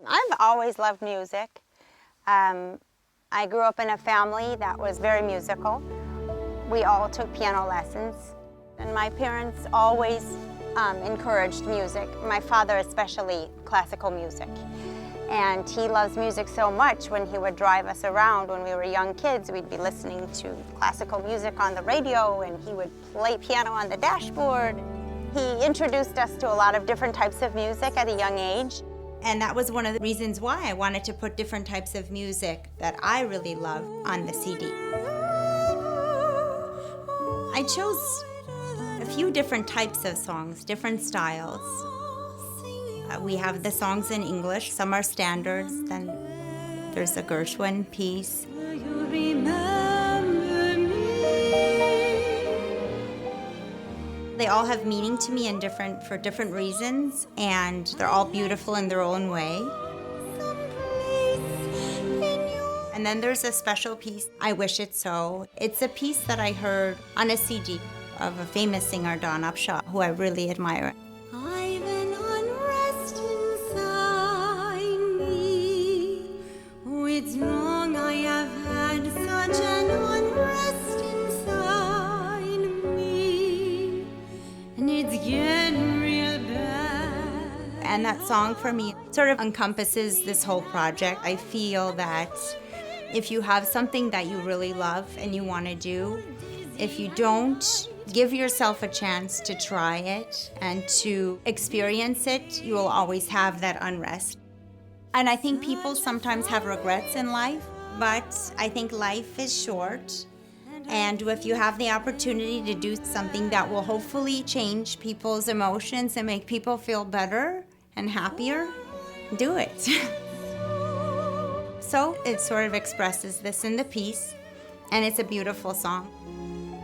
I've always loved music. I grew up in a family that was very musical. We all took piano lessons, and my parents always encouraged music. My father especially, classical music. And he loves music so much. When he would drive us around when we were young kids, we'd be listening to classical music on the radio, and he would play piano on the dashboard. He introduced us to a lot of different types of music at a young age. And that was one of the reasons why I wanted to put different types of music that I really love on the CD. I chose a few different types of songs, different styles. We have the songs in English, some are standards, then there's a Gershwin piece. They all have meaning to me for different reasons, and they're all beautiful in their own way. And then there's a special piece, I Wish It So. It's a piece that I heard on a CD of a famous singer, Dawn Upshaw, who I really admire. I've an unrest inside me. Oh, it's wrong, I have had such an unrest inside me. And it's getting real bad. And that song for me sort of encompasses this whole project. I feel that if you have something that you really love and you want to do, if you don't give yourself a chance to try it and to experience it, you will always have that unrest. And I think people sometimes have regrets in life, but I think life is short. And if you have the opportunity to do something that will hopefully change people's emotions and make people feel better and happier, do it. So it sort of expresses this in the piece, and it's a beautiful song.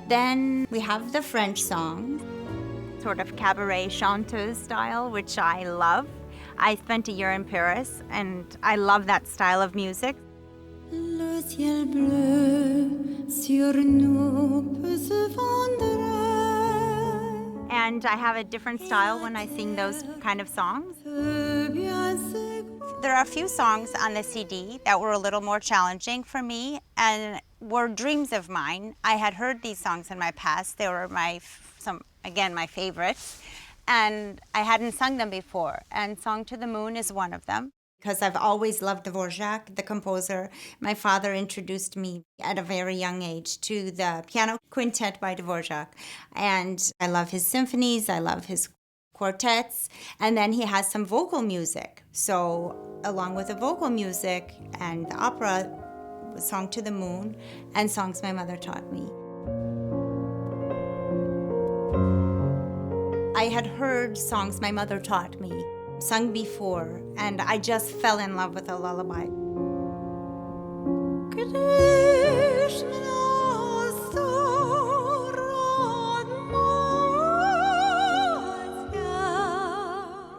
Then we have the French song, sort of cabaret chanteuse style, which I love. I spent a year in Paris, and I love that style of music. Le ciel bleu sur nous peut se fondre. And I have a different style when I sing those kind of songs. There are a few songs on the CD that were a little more challenging for me and were dreams of mine. I had heard these songs in my past. They were my favorites, and I hadn't sung them before. And Song to the Moon is one of them. Because I've always loved Dvorak, the composer. My father introduced me at a very young age to the piano quintet by Dvorak. And I love his symphonies, I love his quartets, and then he has some vocal music. So along with the vocal music and the opera, Song to the Moon and Songs My Mother Taught Me. I had heard Songs My Mother Taught Me sung before, and I just fell in love with the lullaby.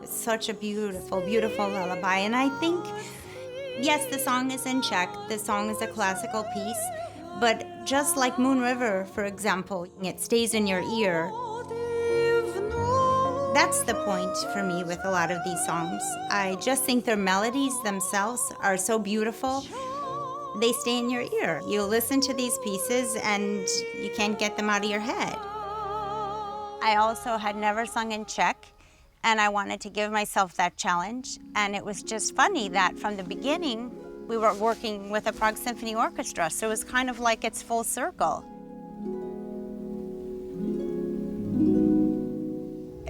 It's such a beautiful, beautiful lullaby, and I think, yes, the song is in Czech, the song is a classical piece, but just like Moon River, for example, it stays in your ear. That's the point for me with a lot of these songs. I just think their melodies themselves are so beautiful. They stay in your ear. You listen to these pieces and you can't get them out of your head. I also had never sung in Czech, and I wanted to give myself that challenge. And it was just funny that from the beginning, we were working with a Prague Symphony Orchestra, so it was kind of like it's full circle.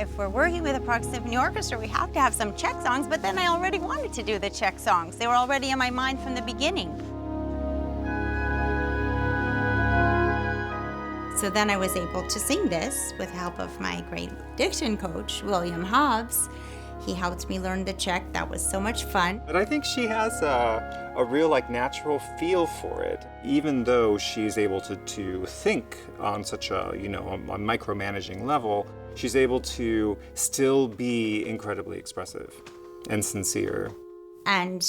If we're working with a Prague Symphony Orchestra, we have to have some Czech songs, but then I already wanted to do the Czech songs. They were already in my mind from the beginning. So then I was able to sing this with the help of my great diction coach, William Hobbs. He helped me learn the Czech. That was so much fun. But I think she has a real natural feel for it, even though she's able to think on such a, a micromanaging level. She's able to still be incredibly expressive and sincere. And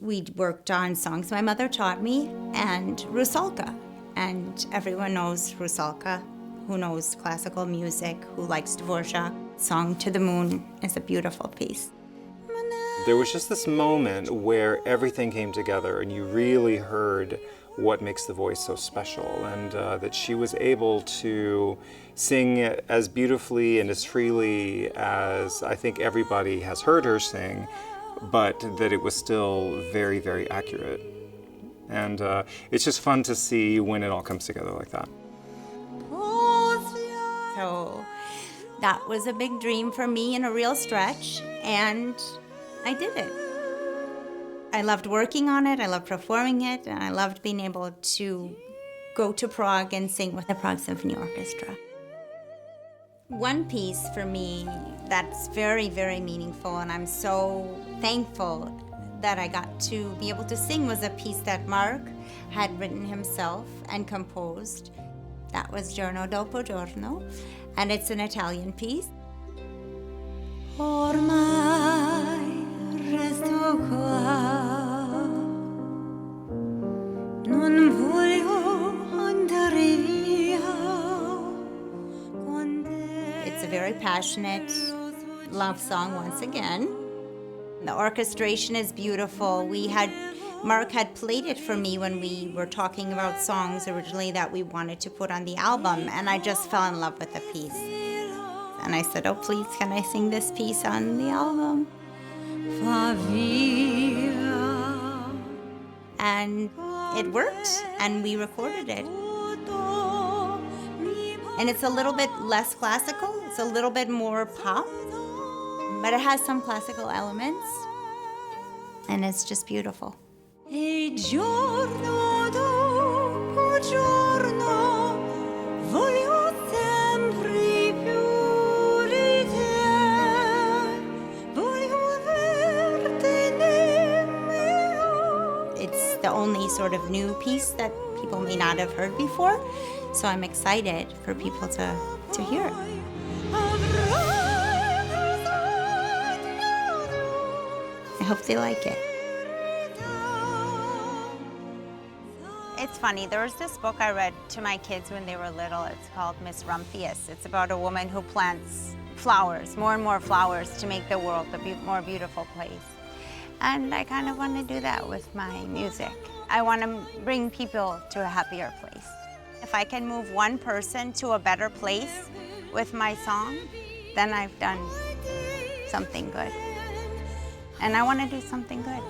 we worked on Songs My Mother Taught Me and Rusalka. And everyone knows Rusalka, who knows classical music, who likes Dvorak. Song to the Moon is a beautiful piece. There was just this moment where everything came together and you really heard what makes the voice so special, and that she was able to sing as beautifully and as freely as I think everybody has heard her sing, but that it was still very, very accurate. And it's just fun to see when it all comes together like that. So that was a big dream for me and a real stretch, and I did it. I loved working on it, I loved performing it, and I loved being able to go to Prague and sing with the Prague Symphony Orchestra. One piece for me that's very, very meaningful, and I'm so thankful that I got to be able to sing, was a piece that Mark had written himself and composed. That was Giorno dopo giorno, and it's an Italian piece. Ormai resto qua, non voglio andare via. It's a very passionate love song once again. The orchestration is beautiful. Mark had played it for me when we were talking about songs originally that we wanted to put on the album, and I just fell in love with the piece. And I said, oh, please, can I sing this piece on the album? And it worked, and we recorded it. And it's a little bit less classical. It's a little bit more pop, but it has some classical elements, and it's just beautiful. E giorno dopo giorno voglio sempre più di te, voglio averti nemmeno. It's the only sort of new piece that people may not have heard before, so I'm excited for people to hear it. I hope they like it. It's funny, there was this book I read to my kids when they were little. It's called Miss Rumphius. It's about a woman who plants flowers, more and more flowers, to make the world a more beautiful place. And I kind of want to do that with my music. I want to bring people to a happier place. If I can move one person to a better place with my song, then I've done something good. And I want to do something good.